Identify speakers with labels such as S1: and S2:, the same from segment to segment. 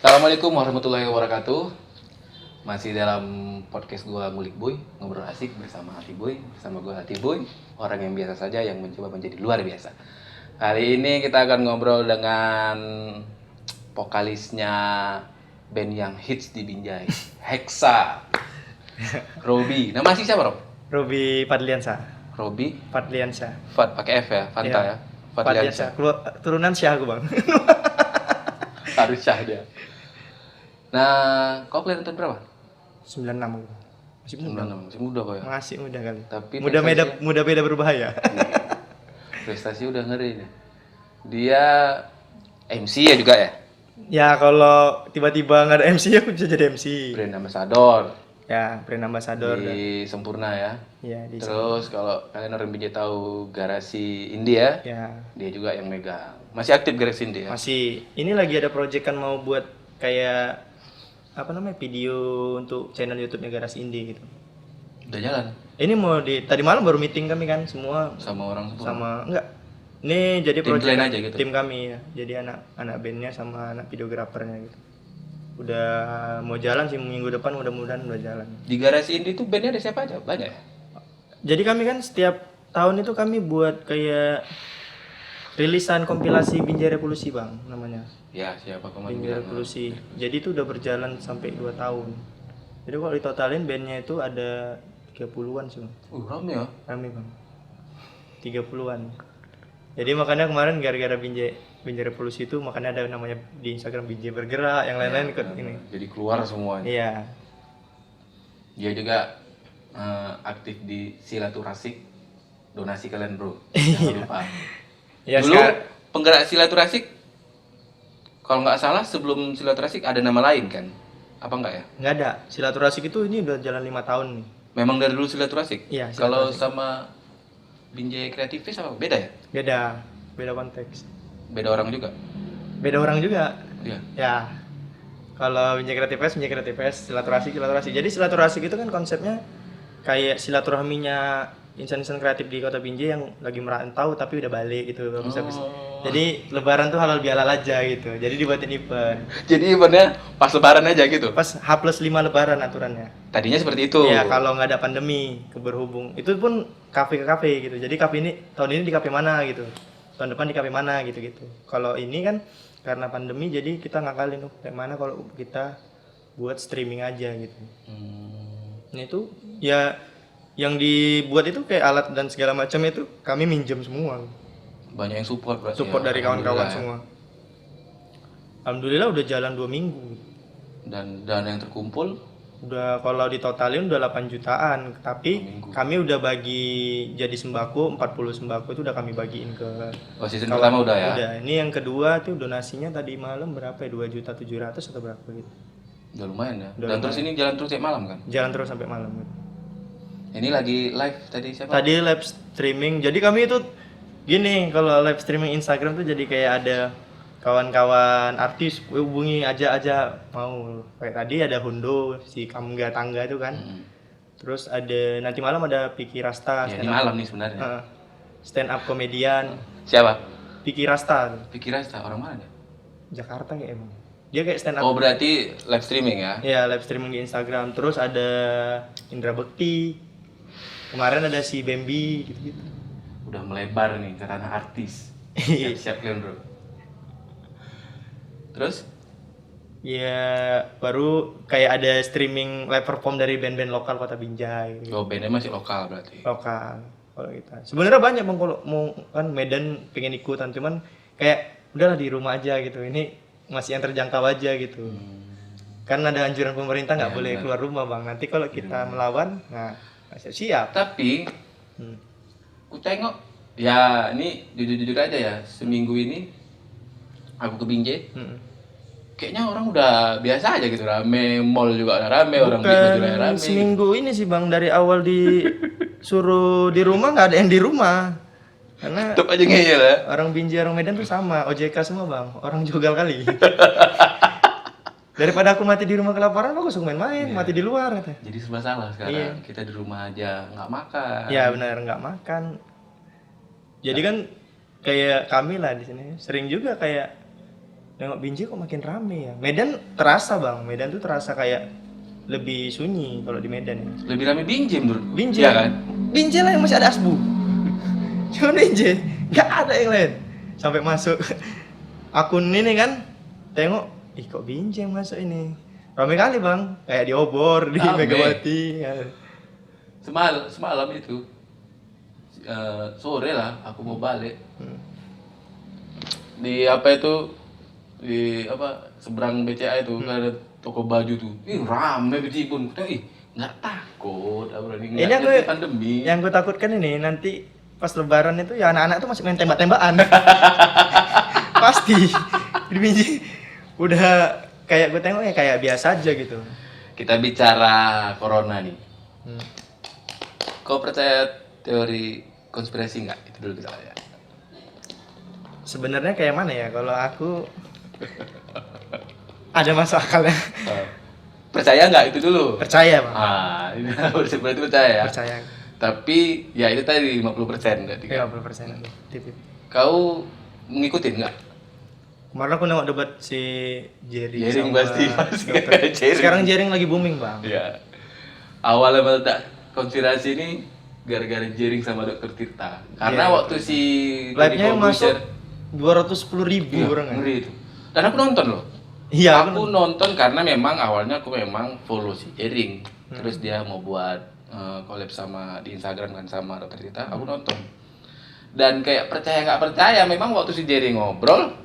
S1: Assalamualaikum warahmatullahi wabarakatuh. Masih dalam podcast gua Ngulik Boy, ngobrol asik bersama Hati Boy, bersama gua Hati Boy, orang yang biasa saja yang mencoba menjadi luar biasa. Hari ini kita akan ngobrol dengan vokalisnya band yang hits di Binjai, Hexa. Robi. Nama asli siapa, Rob?
S2: Robi Fadliansa.
S1: Robi
S2: Fadliansa.
S1: Fat pakai F ya, Fanta ya.
S2: Fadliansa. Turunan Syah aku, Bang.
S1: Harus Syah dia. Nah, kau kelahiran tahun berapa?
S2: 96 aku. Masih muda.
S1: 96, masih muda kok ya.
S2: Masih muda kali.
S1: Tapi
S2: muda beda berbahaya.
S1: Prestasi udah ngeri nih. Dia MC ya juga ya?
S2: Ya kalau tiba-tiba nggak ada MC aku bisa jadi MC.
S1: Brand ambassador
S2: Ya, brand ambassador.
S1: di Sempurna ya.
S2: Ya, di
S1: Terus kalau kalian orang BJ tahu Garasi India,
S2: Ya,
S1: dia juga yang megang. Masih aktif Garasi India ya?
S2: masih. Ini lagi ada project kan mau buat kayak apa namanya video untuk channel YouTube-nya Garasi Indie gitu.
S1: Udah jalan
S2: Ini mau tadi malam baru meeting kami kan semua
S1: sama orang Sempurna.
S2: sama enggak. Ini jadi
S1: Tim
S2: project
S1: kalian aja gitu?
S2: tim kami ya. Jadi anak bandnya sama anak videografernya gitu. Udah mau jalan sih minggu depan mudah-mudahan udah jalan.
S1: Di Garasi India itu bandnya ada siapa aja? Banyak ya?
S2: Jadi kami kan setiap tahun itu kami buat kayak rilisan kompilasi Binjai Revolusi Bang namanya.
S1: Ya, siapa kemarin
S2: Binjai
S1: bilang?
S2: Revolusi. Jadi itu udah berjalan sampai 2 tahun. Jadi kalau ditotalin bandnya itu ada 30-an sih Bang.
S1: Rame ya?
S2: Rame Bang. 30-an. Jadi makanya kemarin gara-gara Binjai Revolusi itu makanya ada namanya di Instagram Binjai Bergerak, yang lain-lain ikut ini.
S1: Jadi keluar semuanya.
S2: Iya.
S1: Dia juga aktif di Silaturasik. Donasi kalian bro,
S2: Iya.
S1: jangan lupa.
S2: Ya,
S1: Dulu penggerak Silaturasik, kalau nggak salah sebelum Silaturasik ada nama lain kan? Apa enggak ya?
S2: nggak ada. Silaturasik itu ini udah jalan 5 tahun nih.
S1: Memang dari dulu Silaturasik?
S2: Iya,
S1: Kalau
S2: Silaturasik.
S1: sama Binjai Kreativis apa? Beda ya?
S2: Beda konteks.
S1: Beda orang juga?
S2: Beda orang juga.
S1: Iya.
S2: Ya. Kalau Binjai Kreativis, Silaturasik. Jadi Silaturasik itu kan konsepnya kayak silaturahminya insan-insan kreatif di Kota Binjai yang lagi merantau tapi udah balik gitu. Bisa. Jadi lebaran tuh halal bihalal aja gitu. Jadi dibuatin event.
S1: Jadi eventnya pas lebaran aja gitu?
S2: Pas H+5 lebaran aturannya.
S1: Tadinya seperti itu?
S2: Iya, kalau nggak ada pandemi berhubung. Itu pun kafe ke kafe gitu. Jadi kafe ini tahun ini di kafe mana gitu. Tahun depan di kafe mana gitu-gitu. Kalau ini kan karena pandemi jadi kita ngakalin tuh kayak mana kalau kita buat streaming aja gitu. Ini tuh ya yang dibuat itu kayak alat dan segala macam itu kami minjem semua.
S1: Banyak yang support berarti
S2: Support
S1: ya?
S2: dari kawan-kawan
S1: Alhamdulillah.
S2: semua. Alhamdulillah udah jalan 2 minggu.
S1: Dan dana yang terkumpul?
S2: Udah kalau ditotalin udah 8 jutaan, tapi kami udah bagi jadi sembako, 40 sembako itu udah kami bagiin ke
S1: Oh, season pertama udah ya?
S2: Udah. Ini yang kedua tuh donasinya tadi malam berapa ya? 2.700.000 atau berapa gitu.
S1: Udah lumayan ya?
S2: Udah
S1: Dan terus ini jalan terus tiap malam kan?
S2: Jalan terus sampai malam gitu.
S1: Ini lagi live tadi siapa?
S2: Tadi live streaming. Jadi kami itu gini, kalau live streaming Instagram tuh jadi kayak ada kawan-kawan artis hubungi aja mau. Kayak tadi ada Hundo, si Kamga Tangga itu kan. Terus ada nanti malam ada Piki Rasta,
S1: Ya, ini malam nih sebenarnya.
S2: stand up komedian
S1: Siapa?
S2: Piki Rasta,
S1: Pikiran orang mana dia?
S2: Jakarta kayak emang. Dia kayak stand up.
S1: Oh, berarti live streaming ya?
S2: Ya, live streaming di Instagram. Terus ada Indra Bekti. Kemarin ada si Bambi gitu-gitu.
S1: Udah melebar nih ke tanah artis.
S2: Iya.
S1: Siap-siap kalian bro. Terus?
S2: Ya, baru kayak ada streaming live perform dari band-band lokal Kota Binjai. Gitu.
S1: Oh, bandnya masih lokal berarti?
S2: Lokal kalau kita. Sebenarnya banyak Bang kalau mau kan Medan pengen ikutan, cuman kayak udahlah di rumah aja gitu. Ini masih yang terjangkau aja gitu. Kan ada anjuran pemerintah nggak boleh keluar rumah Bang. Nanti kalau kita melawan, nah siap.
S1: Tapi ku tengok ya ini jujur-jujur aja ya, seminggu ini aku ke Binjai. Kayaknya orang udah biasa aja gitu, rame, mall juga udah rame, orang beli baju udah rame.
S2: Seminggu ini sih Bang, dari awal disuruh di rumah nggak ada yang di rumah. Karena
S1: Tetep aja ngeyel ya.
S2: orang Binjai, orang Medan tuh sama, OJK semua Bang, orang jogal kali. Daripada aku mati di rumah kelaparan, aku suka main-main, mati di luar kata.
S1: Jadi serba salah sekarang.
S2: Iya.
S1: Kita di rumah aja nggak makan.
S2: Ya benar, nggak makan. Jadi kan kayak kami lah di sini sering juga kayak Nengok Binjai kok makin rame ya. Medan terasa bang, Medan tuh terasa kayak lebih sunyi kalau di Medan ya.
S1: Lebih rame Binjai menurut.
S2: Binjai
S1: Iya kan?
S2: Binjai lah yang masih ada asbu. Cuma Binjai, nggak ada yang lain. Sampai masuk akun ini kan, tengok, ih kok Binjai yang masuk ini. Rame kali bang, kayak di Obor, di
S1: Rame.
S2: Megawati. Ya.
S1: Semalam itu sore lah aku mau balik di apa itu di apa seberang BCA itu kan ada toko baju tuh. Ih rame bejibun. Ih nggak takut, berani
S2: Ini
S1: nggak
S2: aku
S1: ngerti pandemi.
S2: yang gue takutkan ini nanti pas lebaran itu ya anak-anak tuh masih main tembak-tembakan. Pasti. Di Binjai udah kayak gue tengok ya kayak biasa aja gitu.
S1: Kita bicara corona nih.
S2: Hmm.
S1: Kau percaya teori konspirasi nggak? Itu dulu kita ya.
S2: Sebenarnya kayak mana ya kalau aku ada masuk akalnya.
S1: Percaya nggak itu dulu?
S2: Percaya bang.
S1: Ini berarti percaya ya.
S2: Percaya.
S1: Tapi ya itu tadi 50% berarti kan.
S2: 50% tipis.
S1: Kau ngikutin nggak?
S2: Kemarin aku nengok debat si Jerry
S1: Jering
S2: sama
S1: pasti
S2: dokter.
S1: Jering.
S2: Sekarang Jering lagi booming bang.
S1: Ya. Awalnya meledak konspirasi ini gara-gara Jering sama Dokter Tirta. Karena
S2: Iya.
S1: waktu si
S2: Live-nya yang masuk
S1: Deddy
S2: 210.000
S1: Corbuzier,
S2: orang ya.
S1: ngeri itu. Dan aku nonton loh.
S2: Iya,
S1: Aku nonton karena memang awalnya aku memang follow si Jering. Terus dia mau buat collab sama di Instagram kan sama Dokter Tirta, aku nonton. Dan kayak percaya nggak percaya, memang waktu si Jering ngobrol,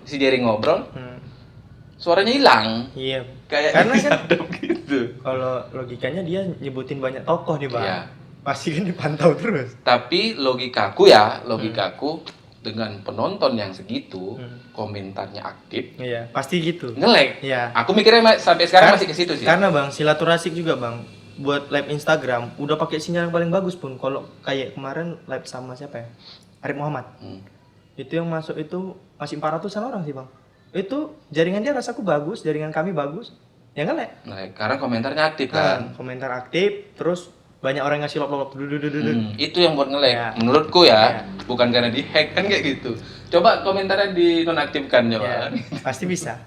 S1: suaranya hilang.
S2: Iya.
S1: Kayak
S2: Karena kan
S1: disadap gitu.
S2: kalau logikanya dia nyebutin banyak tokoh nih bang.
S1: Iya.
S2: Pasti kan dipantau terus.
S1: Tapi logikaku dengan penonton yang segitu, komentarnya aktif,
S2: Iya, pasti gitu.
S1: nge-lag.
S2: Iya.
S1: Aku mikirnya sampai sekarang masih ke situ sih.
S2: Karena bang, silaturasik juga bang. Buat live Instagram udah pakai sinyal yang paling bagus pun. Kalau kayak kemarin live sama siapa ya? Arif Muhammad. Itu yang masuk itu masih 400-an orang sih bang. Itu jaringan dia rasaku bagus, jaringan kami bagus. Ya nge-lag.
S1: Nah, karena komentarnya aktif kan.
S2: Komentar aktif, terus banyak orang yang ngasih lop-lop.
S1: Itu yang buat nge-lag.
S2: Ya.
S1: Menurutku ya, bukan karena di-hack kan kayak gitu. Coba komentarnya dinonaktifkan coba.
S2: Ya, pasti bisa.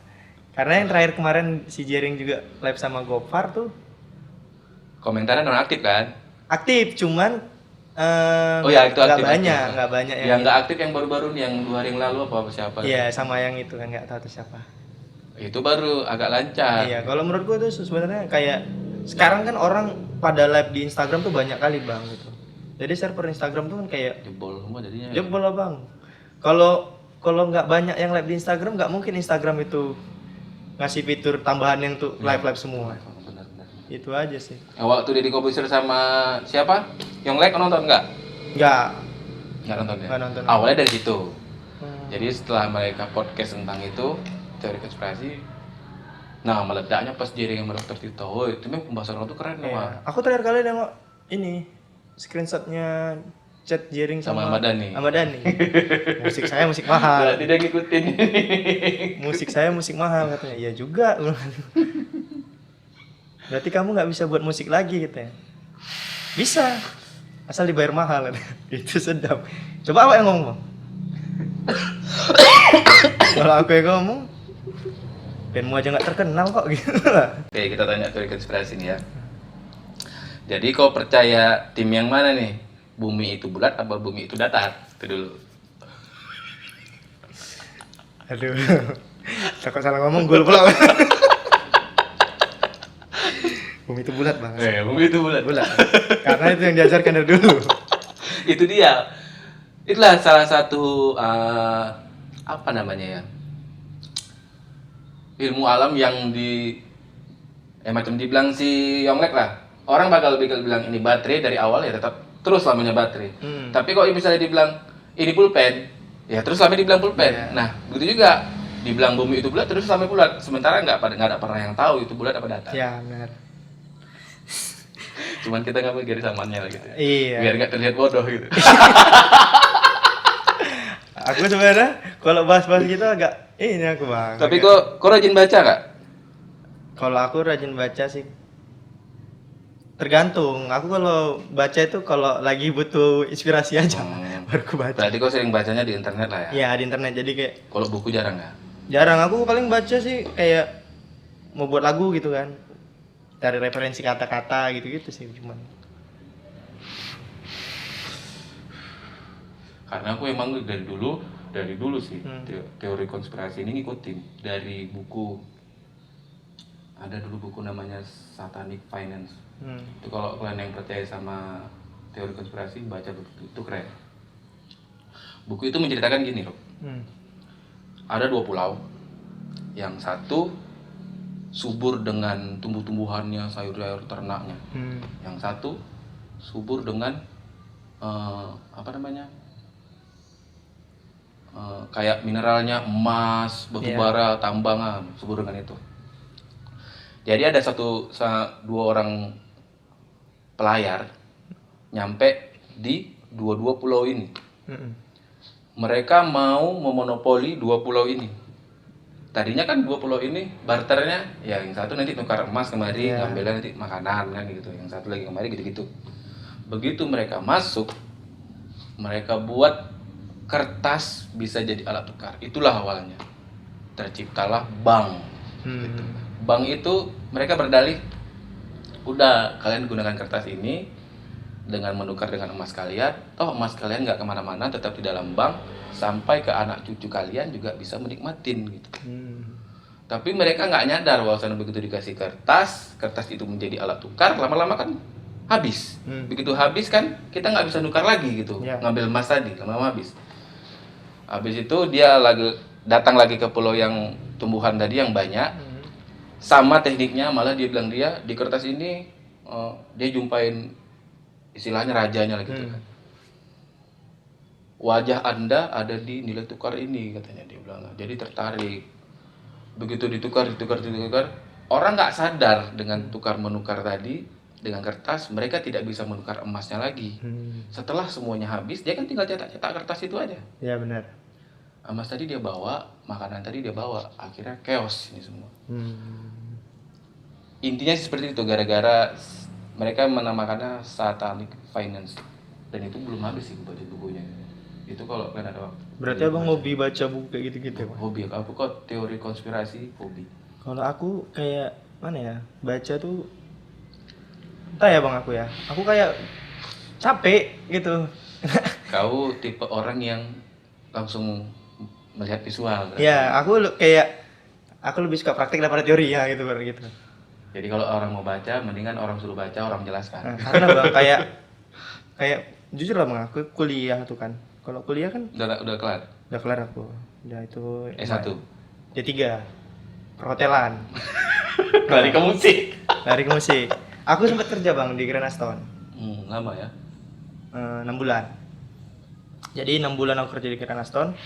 S2: Karena yang terakhir kemarin si Jering juga live sama Gopar tuh
S1: Komentarnya nonaktif kan?
S2: aktif, cuman
S1: Oh ya, itu aktif.
S2: nggak banyak
S1: Yang nggak aktif yang baru-baru nih, yang 2 hari yang lalu apa siapa?
S2: Iya, sama yang itu kan nggak tahu tuh siapa.
S1: Itu baru agak lancar.
S2: Iya, kalau menurut gua tuh sebenarnya kayak sekarang kan orang pada live di Instagram tuh banyak kali bang gitu. Jadi server Instagram tuh kan kayak
S1: Jebol semua jadinya.
S2: jebol lah bang. Kalau nggak banyak yang live di Instagram, nggak mungkin Instagram itu ngasih fitur tambahan yang tuh live semua.
S1: Benar-benar.
S2: Itu aja sih.
S1: Waktu Deddy Corbuzier sama siapa? Yonglek nonton nggak?
S2: Nggak
S1: Nonton ya?
S2: Nggak nonton.
S1: Awalnya dari situ. Jadi setelah mereka podcast tentang itu, teori konspirasi, nah meledaknya pas Jering sama Dokter Tirta. Oh itu memang pembahasan orang tuh keren
S2: Iya.
S1: Mah.
S2: Aku terakhir kali nengok ini screenshotnya chat Jering
S1: Sama
S2: sama
S1: Ahmad Dhani.
S2: Ahmad Dhani. Musik saya musik mahal.
S1: Berarti dia ngikutin.
S2: Musik saya musik mahal katanya. Iya juga. Berarti kamu nggak bisa buat musik lagi katanya. Bisa. Asal dibayar mahal katanya. Itu sedap. Coba apa yang ngomong, Bang? Kalau aku yang ngomong, bandmu aja nggak terkenal kok gitu lah.
S1: Oke, kita tanya teori konspirasi nih ya. Jadi kau percaya tim yang mana nih? Bumi itu bulat apa bumi itu datar? Itu dulu.
S2: Aduh. Takut salah ngomong gue pula. Bumi itu bulat, Bang.
S1: Bumi itu bulat.
S2: Bulat. Karena itu yang diajarkan dari dulu.
S1: Itu dia. Itulah salah satu apa namanya ya? Ilmu alam yang macam dibilang si Yonglek lah. Orang bakal bilang ini baterai dari awal ya tetap terus lamanya baterai. Tapi kalau misalnya dibilang ini pulpen, ya terus lamanya dibilang pulpen.
S2: Yeah.
S1: Nah, begitu juga dibilang bumi itu bulat terus lamanya bulat. Sementara nggak ada pernah yang tahu itu bulat apa datar.
S2: Ya, benar.
S1: Cuman kita ngambil garis amannya lah gitu.
S2: Iya.
S1: Biar nggak terlihat bodoh gitu.
S2: Aku sebenarnya kalau bahas-bahas gitu agak ini aku, Bang.
S1: Tapi
S2: agak-
S1: kok rajin baca nggak?
S2: Kalau aku rajin baca sih tergantung. Aku kalau baca itu kalau lagi butuh inspirasi aja baru aku baca.
S1: Berarti kau sering bacanya di internet lah ya?
S2: Ya di internet jadi kayak
S1: Kalau buku jarang nggak?
S2: Jarang, aku paling baca sih kayak mau buat lagu gitu kan. Dari referensi kata-kata gitu-gitu sih cuman.
S1: Karena aku emang dari dulu sih
S2: Hmm.
S1: teori konspirasi ini ngikutin dari buku. Ada dulu buku namanya Satanic Finance. Itu kalau kalian yang percaya sama teori konspirasi baca buku itu keren. Buku itu menceritakan gini loh. Ada 2 pulau. Yang satu subur dengan tumbuh-tumbuhannya, sayur-sayur ternaknya. Yang satu subur dengan kayak mineralnya, emas, batu bara, tambangan, subur dengan itu. Jadi ada 2 orang pelayar nyampe di dua pulau ini. Mereka mau memonopoli 2 pulau ini. Tadinya kan 2 pulau ini barternya ya yang satu nanti tukar emas kemari, ngambilnya nanti makanan kan gitu. Yang satu lagi kemari gitu-gitu. Begitu mereka masuk, mereka buat kertas bisa jadi alat tukar. Itulah awalnya. Terciptalah bank. Gitu. Bank itu mereka berdalih, udah kalian gunakan kertas ini dengan menukar dengan emas kalian, toh emas kalian nggak kemana-mana, tetap di dalam bank sampai ke anak cucu kalian juga bisa menikmatin gitu. Tapi mereka nggak nyadar bahwasannya begitu dikasih kertas itu menjadi alat tukar, lama-lama kan habis. Begitu habis kan kita nggak bisa nukar lagi gitu, ngambil emas tadi, lama-lama habis. Habis itu dia datang lagi ke pulau yang tumbuhan tadi yang banyak, sama tekniknya, malah dia bilang dia di kertas ini dia jumpain istilahnya rajanya lah gitu kan. Wajah Anda ada di nilai tukar ini katanya, dia bilang. Jadi tertarik. Begitu ditukar, orang nggak sadar dengan menukar tadi dengan kertas, mereka tidak bisa menukar emasnya lagi. Setelah semuanya habis, dia kan tinggal cetak kertas itu aja.
S2: Ya benar.
S1: Emas tadi dia bawa, makanan tadi dia bawa, akhirnya chaos ini semua. Intinya seperti itu, gara-gara mereka menamakannya Satanic Finance, dan itu belum habis sih baca bukunya. Itu kalau kalian ada waktu.
S2: Berarti abang hobi baca buku kayak gitu-gitu ya?
S1: Hobi, aku kok teori konspirasi hobi.
S2: Kalau aku kayak mana ya, baca tuh entah ya bang, aku kayak capek gitu.
S1: Kau tipe orang yang langsung melihat visual.
S2: Ya, aku lebih suka praktik daripada teori ya gitu gitu.
S1: Jadi kalau orang mau baca, mendingan orang suruh baca, orang jelaskan.
S2: Karena bang kayak jujur lah bang, aku kuliah tuh kan. Kalau kuliah kan
S1: udah kelar.
S2: Udah kelar aku. Udah itu
S1: S1.
S2: D3. Perhotelan.
S1: Lari ke musik.
S2: Aku sempat kerja bang di Grand Aston.
S1: Lama ya?
S2: 6 bulan. Jadi 6 bulan aku kerja di Grand Aston.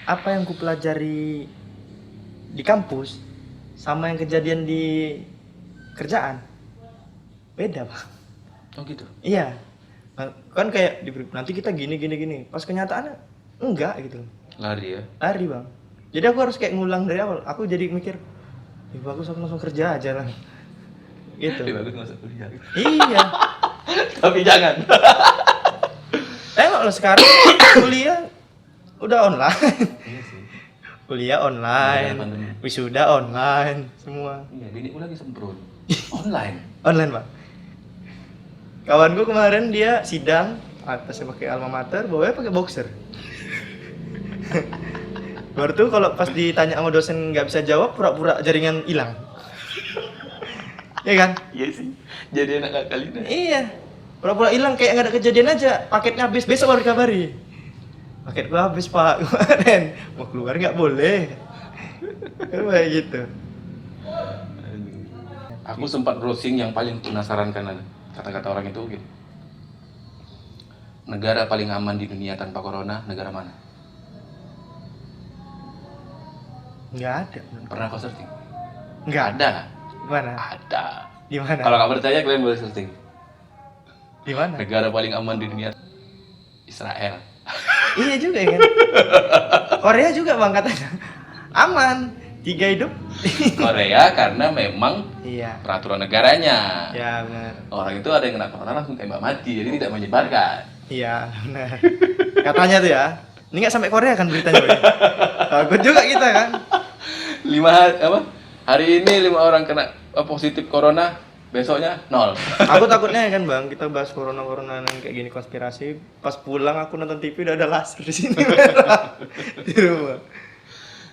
S2: Apa yang ku pelajari di kampus sama yang kejadian di kerjaan beda bang.
S1: Oh gitu?
S2: Iya. Kan kayak nanti kita gini. Pas kenyataannya enggak gitu.
S1: Lari ya?
S2: Lari bang. Jadi aku harus kayak ngulang dari awal. Aku jadi mikir, bagus aku langsung kerja aja lah. Gitu.
S1: Bagus masuk kuliah.
S2: Iya.
S1: Tapi jangan.
S2: Tengok lo sekarang kuliah udah online.
S1: Iya sih.
S2: Kuliah online, wisuda online, semua.
S1: Iya, biniku lagi semprot. Online.
S2: Online bang. Kawanku kemarin dia sidang, atasnya pakai alma mater, bawahnya pakai boxer. Baru tuh kalau pas ditanya sama dosen nggak bisa jawab, pura-pura jaringan hilang. Iya kan?
S1: Iya sih. Jadi anak kakak ini.
S2: Iya. Pura-pura hilang kayak nggak ada kejadian aja. Paketnya habis, besok baru dikabari. Paket gua habis pak kemarin. Mau keluar nggak boleh. Kayak gitu.
S1: Aku sempat browsing, yang paling penasaran kan kata-kata orang itu gitu. Negara paling aman di dunia tanpa corona, negara mana?
S2: Nggak ada.
S1: Pernah kau searching?
S2: Nggak
S1: Ada.
S2: Gimana?
S1: Ada.
S2: Di mana?
S1: Kalau nggak percaya kalian boleh searching.
S2: Di mana?
S1: Negara paling aman di dunia, Israel.
S2: Iya juga ya kan. Korea juga bang katanya aman, 3 hidup.
S1: Korea karena memang
S2: Iya.
S1: peraturan negaranya.
S2: Ya benar.
S1: Orang itu ada yang kena corona langsung tembak mati, jadi tidak menyebarkan.
S2: Iya benar. Katanya tuh ya. Ini nggak sampai Korea kan beritanya. Takut juga kita kan.
S1: Hari ini 5 orang kena positif corona, besoknya 0.
S2: Aku takutnya kan bang, kita bahas corona yang kayak gini konspirasi. Pas pulang aku nonton TV udah ada laser di sini di rumah.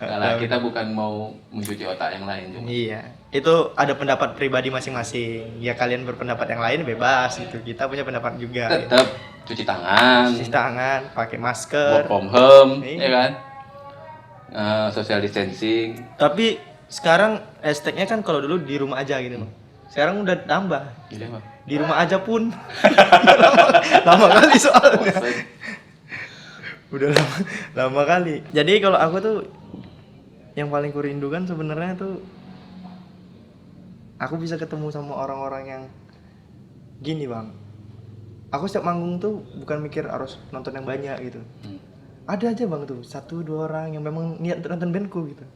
S1: Karena kita bukan mau mencuci otak yang lain juga.
S2: Iya, itu ada pendapat pribadi masing-masing. Ya kalian berpendapat yang lain bebas itu. Kita punya pendapat juga.
S1: Tetap cuci tangan,
S2: Cuci tangan, pakai
S1: work
S2: masker.
S1: from home,
S2: Iya.
S1: ya kan? Social distancing.
S2: Tapi sekarang hashtagnya kan kalau dulu di rumah aja gitu bang. Sekarang udah tambah
S1: Gila, Bang.
S2: di rumah aja pun. lama kali soalnya. Udah lama kali. Jadi kalau aku tuh yang paling kurindukan sebenarnya tuh aku bisa ketemu sama orang-orang yang gini bang. Aku setiap manggung tuh bukan mikir harus nonton yang banyak gitu. Ada aja bang tuh 1-2 orang yang memang niat untuk nonton bandku gitu.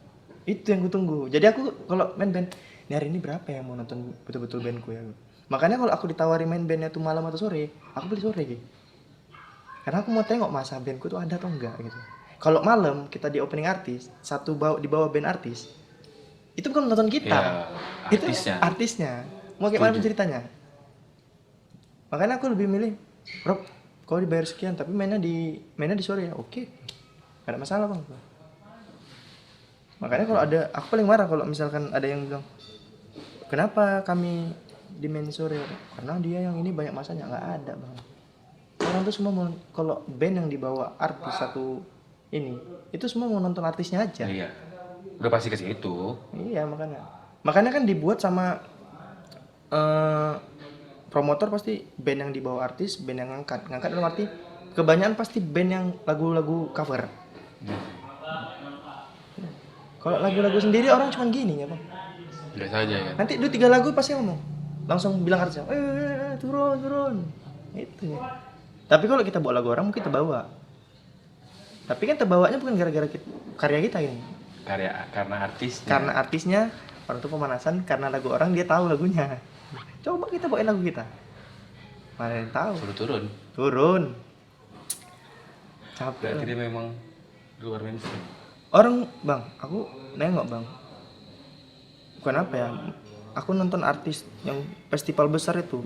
S2: Itu yang kutunggu. Jadi aku kalau main band, ini hari ini berapa yang mau nonton betul-betul bandku ya. Makanya kalau aku ditawari main bandnya tuh malam atau sore, aku beli sore gitu. Karena aku mau tengok masa bandku tuh ada atau enggak gitu. Kalau malam kita di opening artis, di bawah band artis, itu bukan nonton kita.
S1: Ya,
S2: Itu
S1: artisnya.
S2: artisnya. Mau kayak mana ceritanya? Makanya aku lebih milih, Rob, kau dibayar sekian tapi mainnya di sore ya. Oke. Gak ada masalah, Bang. Makanya kalau ada, aku paling marah kalau misalkan ada yang bilang, "Kenapa kami di main sore?" Karena dia yang ini banyak masanya. Nggak ada, Bang. Orang tuh semua mau, kalau band yang dibawa artis satu ini, itu semua mau nonton artisnya aja.
S1: Iya. Udah pasti ke situ.
S2: Iya, makanya kan dibuat sama promotor pasti band yang dibawa artis, band yang ngangkat dalam arti kebanyakan pasti band yang lagu-lagu cover. Kalau lagu-lagu sendiri orang cuma gini ya bang.
S1: Biasa aja kan.
S2: Nanti 2-3 lagu pasti ngomong, langsung bilang artisnya, turun, itu. Tapi kalau kita bawa lagu orang mungkin terbawa. Tapi kan terbawanya bukan gara-gara karya kita ini.
S1: Karena artis.
S2: Karena artisnya, orang itu pemanasan, karena lagu orang dia tahu lagunya. Coba kita bawain lagu kita. Mana yang tahu?
S1: Suruh
S2: Turun. Capek.
S1: Berarti dia memang luar mainstream.
S2: Orang, bang, aku nengok bang. Bukan apa ya? Aku nonton artis yang festival besar itu,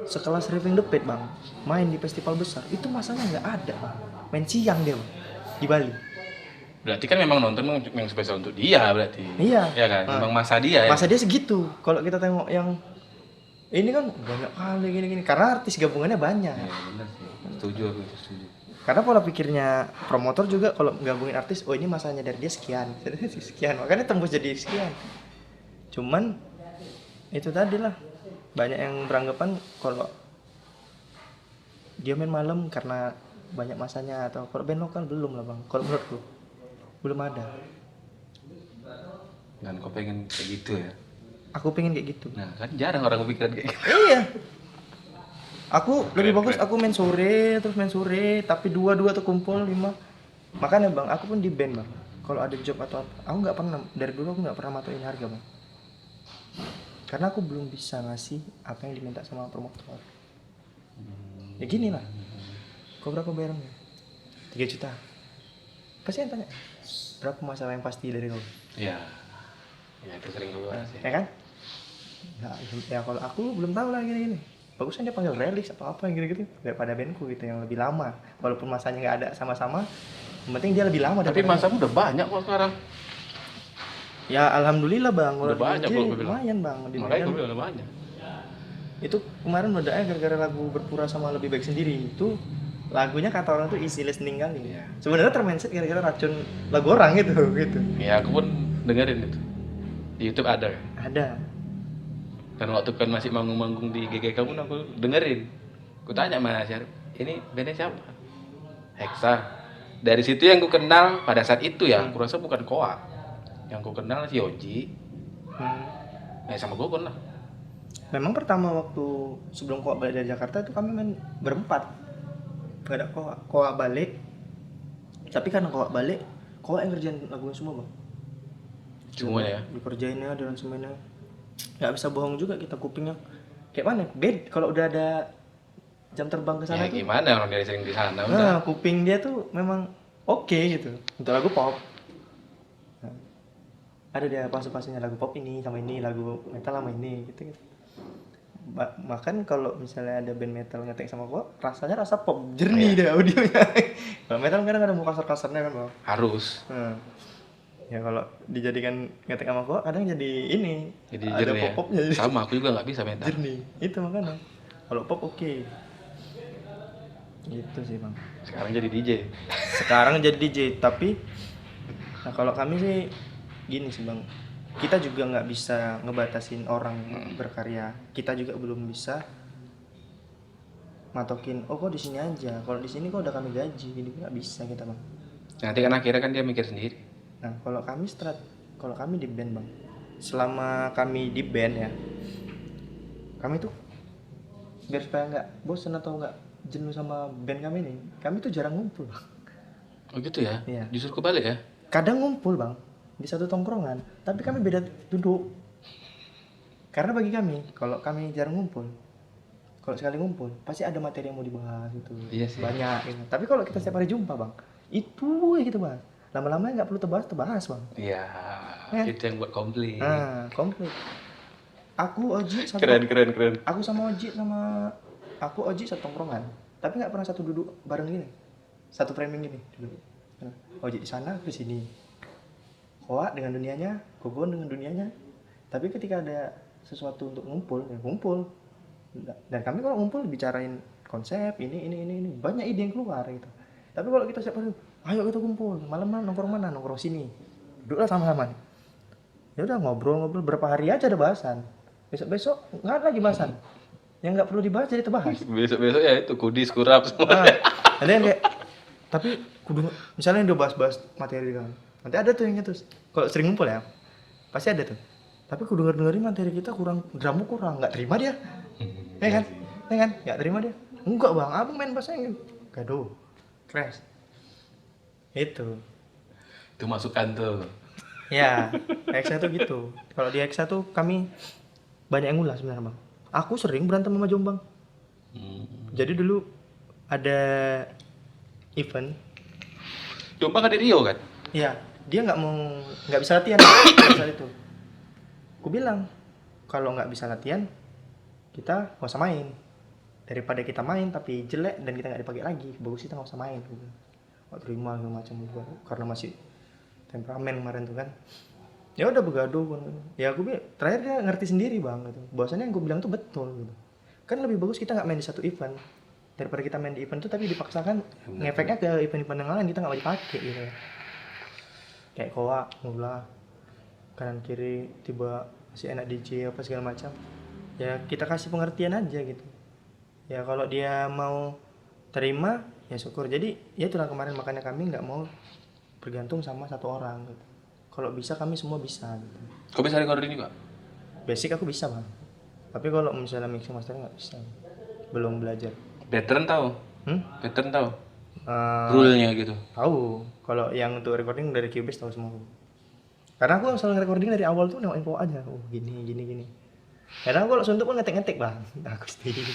S2: sekelas Raving the Pet bang, main di festival besar, itu masanya nggak ada bang. Main siang dia bang, di Bali.
S1: Berarti kan memang nonton yang spesial untuk dia berarti.
S2: Iya.
S1: Ya kan? Memang masa dia ya.
S2: Masa dia segitu. Kalau kita tengok yang ini kan banyak kali gini-gini, karena artis gabungannya banyak.
S1: Ya benar sih. Setuju aku, setuju.
S2: Karena pola pikirnya promotor juga kalau gabungin artis, oh ini masanya dari dia sekian, sekian, makanya tembus jadi sekian. Cuman itu tadi lah, banyak yang beranggapan kalau dia main malam karena banyak masanya, atau kalau band lokal belum lah bang. Kalau menurutku belum ada.
S1: Dan kau pengen kayak gitu ya?
S2: Aku pengen kayak gitu.
S1: Nah kan jarang orang kepikiran kayak gitu.
S2: Iya. Aku lebih bagus aku main sore, tapi dua terkumpul 5. Makanya bang, aku pun di band bang. Kalau ada job atau apa, aku nggak pernah, dari dulu aku nggak pernah matuin harga bang. Karena aku belum bisa ngasih apa yang diminta sama promotor. Ya gini lah. Kau berapa bayarnya? 3 juta. Pasti yang tanya, berapa masalah yang pasti dari kau?
S1: Iya. Ya itu sering gue bahas ya.
S2: Ya kan? Ya kalau aku belum tahu lah gini-gini. Bagusnya dia panggil release atau apa yang gitu-gitu daripada bandku gitu yang lebih lama. Walaupun masanya nggak ada sama-sama, yang penting dia lebih lama.
S1: Tapi masamu udah banyak kok sekarang.
S2: Ya alhamdulillah bang.
S1: Udah banyak kok gue bilang.
S2: Lumayan bang.
S1: Makanya gue bilang udah banyak.
S2: Itu kemarin meledaknya gara-gara lagu Berpura sama Lebih Baik Sendiri. Itu lagunya kata orang tuh easy listening kali.
S1: Iya.
S2: Sebenarnya termindset gara-gara racun lagu orang gitu.
S1: Ya aku pun dengerin itu. Di YouTube ada kan?
S2: Ada.
S1: Dan waktu kan masih manggung-manggung di GG kamu aku dengerin. Aku tanya Mas Syarif, ini bandnya siapa? Hexa. Dari situ yang ku kenal pada saat itu ya, aku rasa bukan Koa. Yang ku kenal si Yoji. Sama Gogon lah.
S2: Memang pertama waktu sebelum Koa balik dari Jakarta itu kami main berempat. Gak ada Koa balik. Tapi karena Koa balik, Koa yang ngerjain lagunya semua bang.
S1: Semuanya ya?
S2: Dikerjainnya dan semuanya. Gak bisa bohong juga kita kupingnya. Kayak mana? Bed kalau udah ada jam terbang ke sana
S1: Ya
S2: tuh.
S1: gimana orang dari sering di sana udah.
S2: Nah, kuping dia tuh memang oke gitu. Untuk lagu pop. Nah. ada dia fase-fasenya lagu pop ini sama ini, lagu metal sama ini gitu. Bahkan kalau misalnya ada band metal ngetek sama gua, rasanya rasa pop jernih deh audionya. Kalau metal kadang ada mau kasar-kasarnya kan, Bang.
S1: Harus.
S2: Ya kalau dijadikan ngetek sama gua kadang jadi ini.
S1: Jadi
S2: ada
S1: jernih ya.
S2: pop-popnya jadi
S1: Sama, aku juga nggak bisa metal.
S2: jernih. Itu makanya. Kalau pop oke. Gitu sih, Bang.
S1: Sekarang jadi DJ.
S2: Sekarang jadi DJ, tapi nah kalau kami sih gini sih, Bang. Kita juga nggak bisa ngebatasin orang berkarya. Kita juga belum bisa matokin, oh kok di sini aja. Kalau di sini kok udah kami gaji, jadi nggak bisa kita, Bang.
S1: Nanti kan akhirnya kan dia mikir sendiri.
S2: Nah, kalau kami di band, Bang. Selama kami di band ya, kami tuh biar supaya nggak bosan atau nggak jenuh sama band kami tuh jarang ngumpul, Bang.
S1: Oh gitu ya?
S2: Iya.
S1: Justru kebalik ya?
S2: Kadang ngumpul, Bang, di satu tongkrongan, tapi kami beda duduk. Karena bagi kami, kalau kami jarang ngumpul, kalau sekali ngumpul, pasti ada materi yang mau dibahas gitu.
S1: Iya sih.
S2: Banyak gitu. Tapi kalau kita setiap hari jumpa, Bang, itu ya gitu, Bang. Lama-lama nggak perlu tebahas, Bang.
S1: Iya.
S2: Ya.
S1: Itu yang buat komplit.
S2: Nah, komplit. Aku Oji satu.
S1: Keren.
S2: Aku sama Oji satu tongkrongan, tapi nggak pernah satu duduk bareng gini, satu framing gini duduk. Oji di sana, aku di sini. Koa dengan dunianya, Gogon dengan dunianya. Tapi ketika ada sesuatu untuk ngumpul, ya ngumpul. Dan kami kalau ngumpul bicarain konsep ini banyak ide yang keluar gitu. Tapi kalau kita siap ayo kita kumpul, malam nongkrong sini, duduklah sama-sama. Ya udah ngobrol berapa hari aja ada bahasan. Besok nggak ada lagi bahasan. Yang nggak perlu dibahas jadi terbahas.
S1: Besok ya itu kudis kurap semua.
S2: Ada yang kayak, tapi kudu misalnya udah bahas materi kan. Nanti ada tuh yang terus. Kalau sering ngumpul ya, pasti ada tuh. Tapi kudu dengerin materi kita kurang, drummu kurang, nggak terima dia. Ya kan? Nggak terima dia. Enggak, Bang, abang main bassnya gaduh. Crash. Itu
S1: masukan tuh.
S2: ya, Eksa tuh gitu. Kalau di Eksa tuh kami banyak yang ngulas sebenarnya, Bang. Aku sering berantem sama Jombang. Jadi dulu ada event.
S1: Jombang ada Rio kan?
S2: Iya, dia nggak bisa latihan saat itu. Aku bilang kalau nggak bisa latihan, kita nggak usah main. Daripada kita main tapi jelek dan kita nggak dipakai lagi, bagus kita nggak usah main. Nggak terima segala macam juga karena masih temperamen kemarin tuh kan. Ya udah begaduh kan. Ya aku bilang terakhir dia ngerti sendiri, Bang, gitu. Bahwasannya yang gue bilang tuh betul gitu. Kan lebih bagus kita nggak main di satu event daripada kita main di event tuh tapi dipaksakan ngefeknya ke event-event yang lain kita nggak mau dipakai gitu ya. Kayak koa mula kanan kiri tiba masih enak DJ apa segala macam. Ya kita kasih pengertian aja gitu. Ya kalau dia mau terima ya syukur. Jadi ya itulah kemarin makanya kami nggak mau bergantung sama satu orang gitu. Kalau bisa kami semua bisa gitu.
S1: Kau bisa recording juga?
S2: Basic aku bisa, Bang. Tapi kalau misalnya mixing master nggak bisa. Belum belajar.
S1: Veteran tahu? Veteran tahu? Rule-nya gitu.
S2: Tahu. Kalau yang untuk recording dari Cubase tahu semua. Karena aku selalu recording dari awal tuh nengok info aja. Oh, gini. Karena aku kalau suntuk pun ngetek-ngetek, Bang. Aku sendiri.